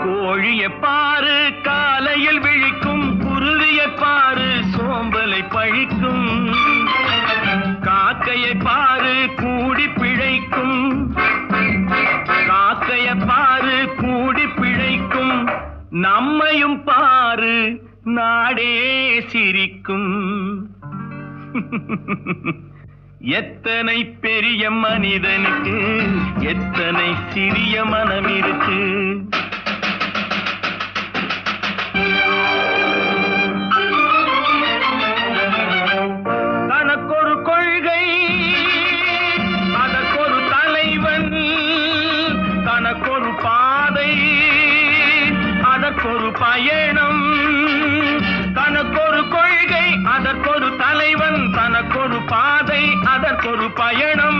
கோழியை பாரு காலையில் விழிக்கும், குருவியை பாரு சோம்பலை பழிக்கும், காக்கையை பாரு கூடி பிழைக்கும், காக்கையை பாரு கூடி பிழைக்கும், நம்மையும் பாரு நாடே சிரிக்கும். எத்தனை பெரிய மனிதனுக்கு எத்தனை சிறிய மனம் இருக்கு. தனக்கொரு கொள்கை அதற்கொரு தலைவன், தனக்கொரு பாதை அதற்கொரு பயணம், தனக்கொரு கொள்கை அதற்கொரு தலைவன், தனக்கொரு பாதை அதற்கொரு பயணம்,